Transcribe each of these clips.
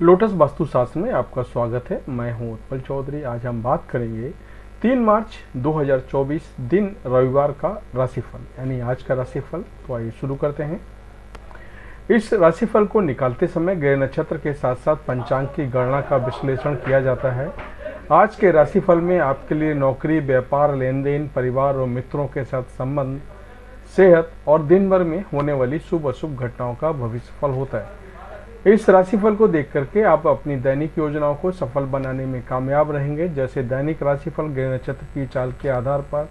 Lotus वास्तुशास्त्र में आपका स्वागत है। मैं हूं उत्पल चौधरी। आज हम बात करेंगे 3 मार्च 2024 दिन रविवार का राशिफल, यानी आज का राशिफल। तो आइए शुरू करते हैं। इस राशिफल को निकालते समय ग्रह नक्षत्र के साथ साथ पंचांग की गणना का विश्लेषण किया जाता है। आज के राशिफल में आपके लिए नौकरी, व्यापार, लेन देन, परिवार और मित्रों के साथ संबंध, सेहत और दिन भर में होने वाली शुभ अशुभ घटनाओं का भविष्यफल होता है। इस राशिफल को देख करके आप अपनी दैनिक योजनाओं को सफल बनाने में कामयाब रहेंगे। जैसे दैनिक राशिफल ग्रह नक्षत्र की चाल के आधार पर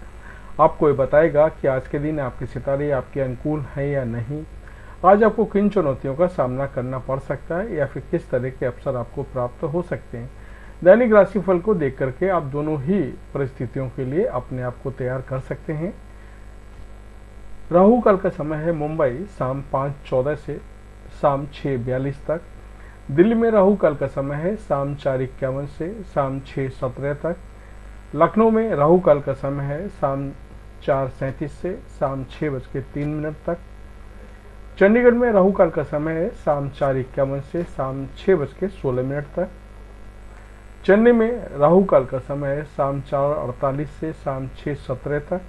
आपको ये बताएगा कि आज के दिन आपके सितारे आपके अनुकूल हैं या नहीं, आज आपको किन चुनौतियों का सामना करना पड़ सकता है या फिर किस तरह के अवसर आपको प्राप्त हो सकते हैं। दैनिक राशिफल को देख करके आप दोनों ही परिस्थितियों के लिए अपने आप को तैयार कर सकते हैं। राहु काल का समय है मुंबई शाम 5:14 से शाम 6:42 तक। दिल्ली में राहु काल का समय है शाम 4:51 से शाम 6:17 तक। लखनऊ में राहु काल का समय है शाम 4:37 से शाम 6:03 तक। चंडीगढ़ में राहु काल का समय है शाम 4:51 से शाम 6:16 तक। चेन्नई में राहु काल का समय है शाम 4:48 से शाम 6:17 तक।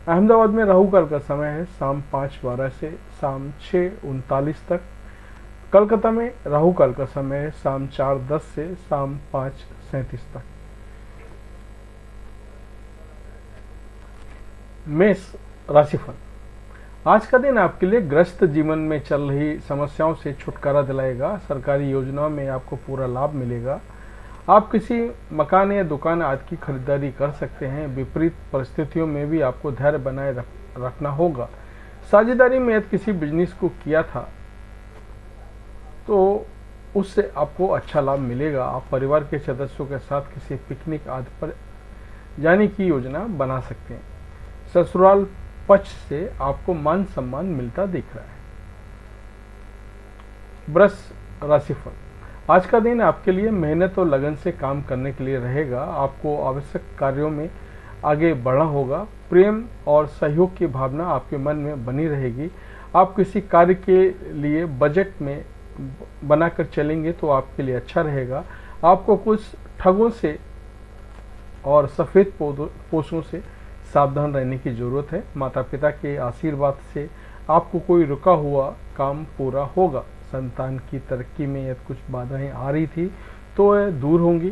अहमदाबाद में राहु काल का समय है शाम 5:12 से शाम 6:39 तक। कलकत्ता में राहु काल का समय है शाम 4:10 से शाम 5:37 तक। मेष राशिफल। आज का दिन आपके लिए ग्रस्त जीवन में चल रही समस्याओं से छुटकारा दिलाएगा। सरकारी योजनाओं में आपको पूरा लाभ मिलेगा। आप किसी मकान या दुकान आदि की खरीदारी कर सकते हैं। विपरीत परिस्थितियों में भी आपको धैर्य बनाए रखना होगा। साझेदारी में यदि किसी बिजनेस को किया था तो उससे आपको अच्छा लाभ मिलेगा। आप परिवार के सदस्यों के साथ किसी पिकनिक आदि पर जाने की योजना बना सकते हैं। ससुराल पक्ष से आपको मान सम्मान मिलता दिख रहा है। वृष राशिफल। आज का दिन आपके लिए मेहनत और लगन से काम करने के लिए रहेगा। आपको आवश्यक कार्यों में आगे बढ़ना होगा। प्रेम और सहयोग की भावना आपके मन में बनी रहेगी। आप किसी कार्य के लिए बजट में बनाकर चलेंगे तो आपके लिए अच्छा रहेगा। आपको कुछ ठगों से और सफ़ेद पोषों से सावधान रहने की ज़रूरत है। माता पिता के आशीर्वाद से आपको कोई रुका हुआ काम पूरा होगा। संतान की तरक्की में यदि कुछ बाधाएं आ रही थी तो वह दूर होंगी।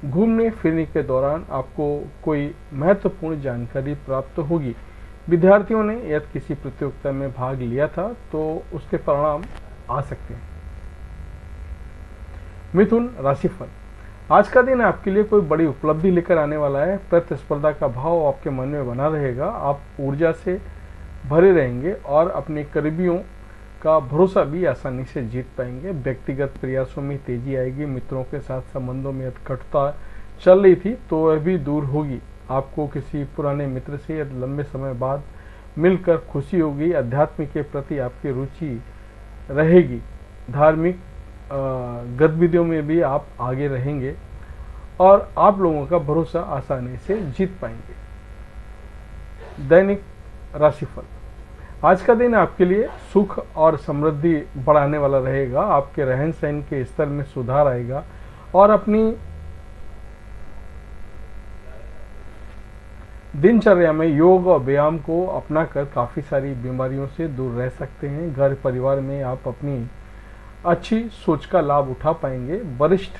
घूमने फिरने के दौरान आपको कोई महत्वपूर्ण जानकारी प्राप्त होगी। विद्यार्थियों ने यदि किसी प्रतियोगिता में भाग लिया था तो उसके परिणाम आ सकते हैं। मिथुन राशिफल। आज का दिन आपके लिए कोई बड़ी उपलब्धि लेकर आने वाला है। प्रतिस्पर्धा का भाव आपके मन में बना रहेगा। आप ऊर्जा से भरे रहेंगे और अपने करीबियों का भरोसा भी आसानी से जीत पाएंगे। व्यक्तिगत प्रयासों में तेजी आएगी। मित्रों के साथ संबंधों में यदि कटुता चल रही थी तो वह भी दूर होगी। आपको किसी पुराने मित्र से यदि लंबे समय बाद मिलकर खुशी होगी। अध्यात्म के प्रति आपकी रुचि रहेगी। धार्मिक गतिविधियों में भी आप आगे रहेंगे और आप लोगों का भरोसा आसानी से जीत पाएंगे। दैनिक राशिफल। आज का दिन आपके लिए सुख और समृद्धि बढ़ाने वाला रहेगा। आपके रहन सहन के स्तर में सुधार आएगा और अपनी दिनचर्या में योग और व्यायाम को अपनाकर काफ़ी सारी बीमारियों से दूर रह सकते हैं। घर परिवार में आप अपनी अच्छी सोच का लाभ उठा पाएंगे। वरिष्ठ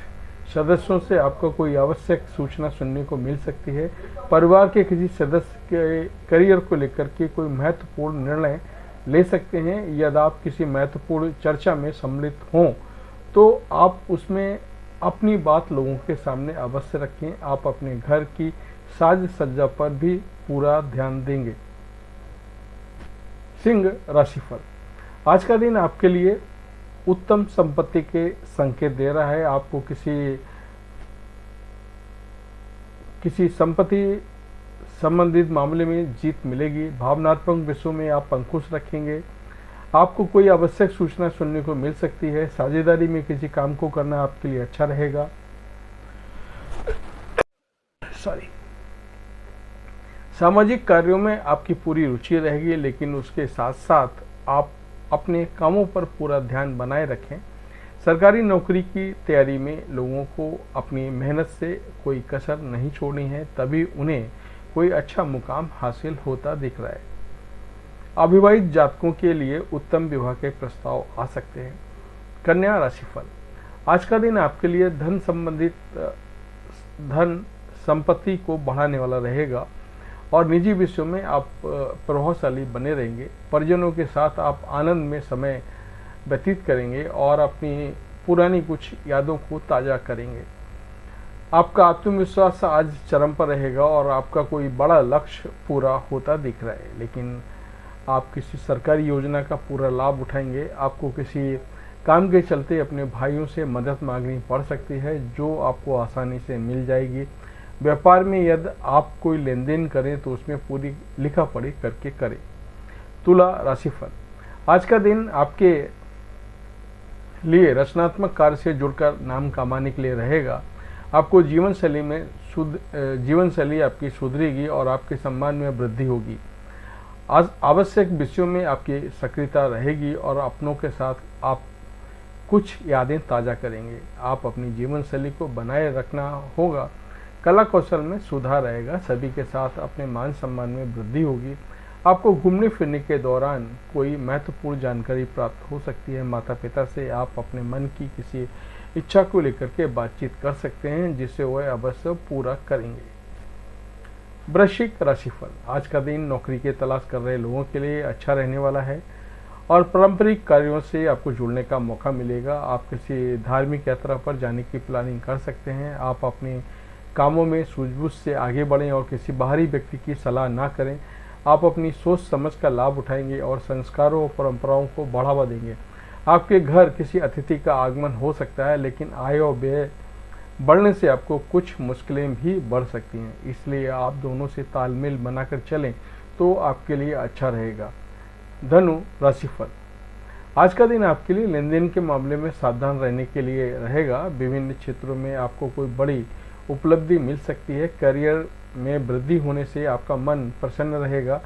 सदस्यों से आपको कोई आवश्यक सूचना सुनने को मिल सकती है। परिवार के किसी सदस्य के करियर को लेकर के कोई महत्वपूर्ण निर्णय ले सकते हैं। यदि आप किसी महत्वपूर्ण चर्चा में सम्मिलित हों तो आप उसमें अपनी बात लोगों के सामने अवश्य रखें। आप अपने घर की साज सज्जा पर भी पूरा ध्यान देंगे। सिंह राशिफल। आज का दिन आपके लिए उत्तम संपत्ति के संकेत दे रहा है। आपको किसी संपत्ति संबंधित मामले में जीत मिलेगी। भावनात्मक विषयों में आप अंकुश रखेंगे। आपको कोई आवश्यक सूचना सुनने को मिल सकती है। साझेदारी में किसी काम को करना आपके लिए अच्छा रहेगा। सामाजिक कार्यों में आपकी पूरी रुचि रहेगी, लेकिन उसके साथ साथ आप अपने कामों पर पूरा ध्यान बनाए रखें। सरकारी नौकरी की तैयारी में लोगों को अपनी मेहनत से कोई कसर नहीं छोड़नी है, तभी उन्हें कोई अच्छा मुकाम हासिल होता दिख रहा है। अविवाहित जातकों के लिए उत्तम विवाह के प्रस्ताव आ सकते हैं। कन्या राशिफल, आज का दिन आपके लिए धन संपत्ति को बढ़ाने वाला रहेगा और निजी विषयों में आप प्रभावशाली बने रहेंगे। परिजनों के साथ आप आनंद में समय व्यतीत करेंगे और अपनी पुरानी कुछ यादों को ताज़ा करेंगे। आपका आत्मविश्वास आज चरम पर रहेगा और आपका कोई बड़ा लक्ष्य पूरा होता दिख रहा है, लेकिन आप किसी सरकारी योजना का पूरा लाभ उठाएंगे। आपको किसी काम के चलते अपने भाइयों से मदद मांगनी पड़ सकती है, जो आपको आसानी से मिल जाएगी। व्यापार में यदि आप कोई लेन देन करें तो उसमें पूरी लिखा पढ़ी करके करें। तुला राशिफल, आज का दिन आपके लिए रचनात्मक कार्य से जुड़कर नाम कमाने के लिए रहेगा। आपको जीवन शैली आपकी सुधरेगी और आपके सम्मान में वृद्धि होगी। आज आवश्यक विषयों में आपकी सक्रियता रहेगी और अपनों के साथ आप कुछ यादें ताज़ा करेंगे। आप अपनी जीवन शैली को बनाए रखना होगा। कला कौशल में सुधार रहेगा। सभी के साथ अपने मान सम्मान में वृद्धि होगी। आपको घूमने फिरने के दौरान कोई महत्वपूर्ण जानकारी प्राप्त हो सकती है। माता पिता से आप अपने मन की किसी इच्छा को लेकर के बातचीत कर सकते हैं, जिसे वह अवश्य पूरा करेंगे। वृश्चिक राशिफल, आज का दिन नौकरी की तलाश कर रहे लोगों के लिए अच्छा रहने वाला है और पारंपरिक कार्यों से आपको जुड़ने का मौका मिलेगा। आप किसी धार्मिक यात्रा पर जाने की प्लानिंग कर सकते हैं। आप अपने कामों में सूझबूझ से आगे बढ़ें और किसी बाहरी व्यक्ति की सलाह ना करें। आप अपनी सोच समझ का लाभ उठाएंगे और संस्कारों और परंपराओं को बढ़ावा देंगे। आपके घर किसी अतिथि का आगमन हो सकता है, लेकिन आय और व्यय बढ़ने से आपको कुछ मुश्किलें भी बढ़ सकती हैं, इसलिए आप दोनों से तालमेल बनाकर चलें तो आपके लिए अच्छा रहेगा। धनु राशिफल, आज का दिन आपके लिए लेन देन के मामले में सावधान रहने के लिए रहेगा। विभिन्न क्षेत्रों में आपको कोई बड़ी उपलब्धि मिल सकती है। करियर में वृद्धि होने से आपका मन प्रसन्न रहेगा।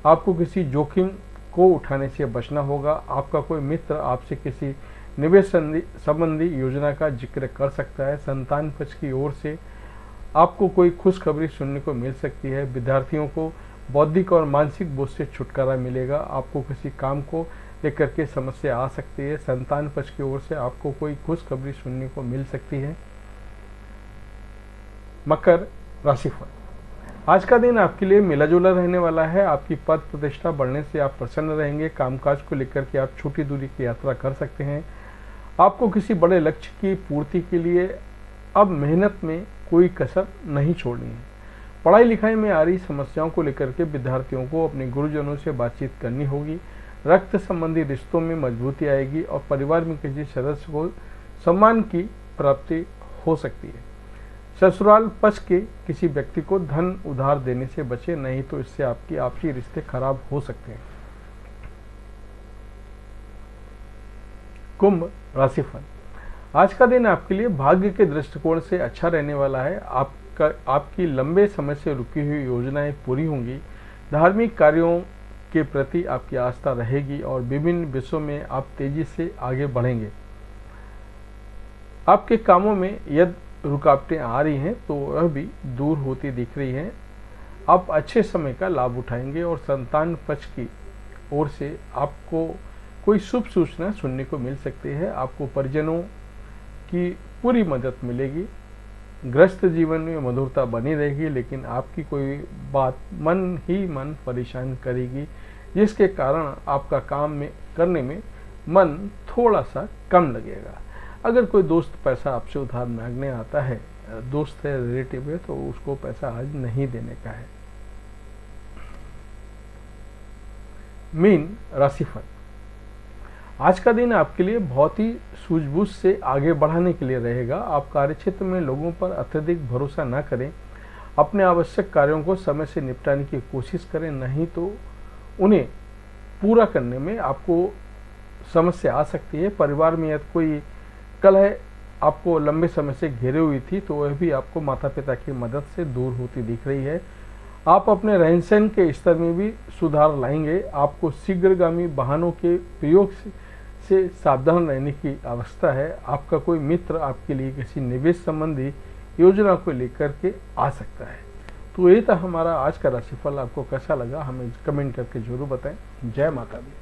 आपको किसी जोखिम को उठाने से बचना होगा। आपका कोई मित्र आपसे किसी निवेश संबंधी योजना का जिक्र कर सकता है। संतान पक्ष की ओर से आपको कोई खुशखबरी सुनने को मिल सकती है। विद्यार्थियों को बौद्धिक और मानसिक बोझ से छुटकारा मिलेगा। आपको किसी काम को लेकर के समस्या आ सकती है। संतान पक्ष की ओर से आपको कोई खुशखबरी सुनने को मिल सकती है। मकर राशिफल, आज का दिन आपके लिए मिला जुला रहने वाला है। आपकी पद प्रतिष्ठा बढ़ने से आप प्रसन्न रहेंगे। कामकाज को लेकर के आप छोटी दूरी की यात्रा कर सकते हैं। आपको किसी बड़े लक्ष्य की पूर्ति के लिए अब मेहनत में कोई कसर नहीं छोड़नी है। पढ़ाई लिखाई में आ रही समस्याओं को लेकर के विद्यार्थियों को अपने गुरुजनों से बातचीत करनी होगी। रक्त संबंधी रिश्तों में मजबूती आएगी और परिवार में किसी सदस्य को सम्मान की प्राप्ति हो सकती है। ससुराल पक्ष के किसी व्यक्ति को धन उधार देने से बचे, नहीं तो इससे आपकी आपसी रिश्ते खराब हो सकते हैं। कुंभ राशिफल, आज का दिन आपके लिए भाग्य के दृष्टिकोण से अच्छा रहने वाला है। आपकी लंबे समय से रुकी हुई योजनाएं पूरी होंगी। धार्मिक कार्यों के प्रति आपकी आस्था रहेगी और विभिन्न विषयों में आप तेजी से आगे बढ़ेंगे। आपके कामों में यदि रुकावटें आ रही हैं तो वह भी दूर होती दिख रही हैं। आप अच्छे समय का लाभ उठाएंगे और संतान पक्ष की ओर से आपको कोई शुभ सूचना सुनने को मिल सकती है। आपको परिजनों की पूरी मदद मिलेगी। ग्रस्त जीवन में मधुरता बनी रहेगी, लेकिन आपकी कोई बात मन परेशान करेगी, जिसके कारण आपका काम करने में मन थोड़ा सा कम लगेगा। अगर कोई दोस्त पैसा आपसे उधार मांगने आता है, दोस्त है, रिलेटिव है, तो उसको पैसा आज नहीं देने का है। मीन राशिफल, आज का दिन आपके लिए बहुत ही सूझबूझ से आगे बढ़ाने के लिए रहेगा। आप कार्यक्षेत्र में लोगों पर अत्यधिक भरोसा न करें। अपने आवश्यक कार्यों को समय से निपटाने की कोशिश करें, नहीं तो उन्हें पूरा करने में आपको समस्या आ सकती है। परिवार में यदि कोई कलह आपको लंबे समय से घेरे हुई थी, तो वह भी आपको माता पिता की मदद से दूर होती दिख रही है। आप अपने रहन सहन के स्तर में भी सुधार लाएंगे। आपको शीघ्रगामी वाहनों के प्रयोग से सावधान रहने की आवश्यकता है। आपका कोई मित्र आपके लिए किसी निवेश संबंधी योजना को लेकर के आ सकता है। तो ये था हमारा आज का राशिफल। आपको कैसा लगा हमें कमेंट करके जरूर बताएं। जय माता दी।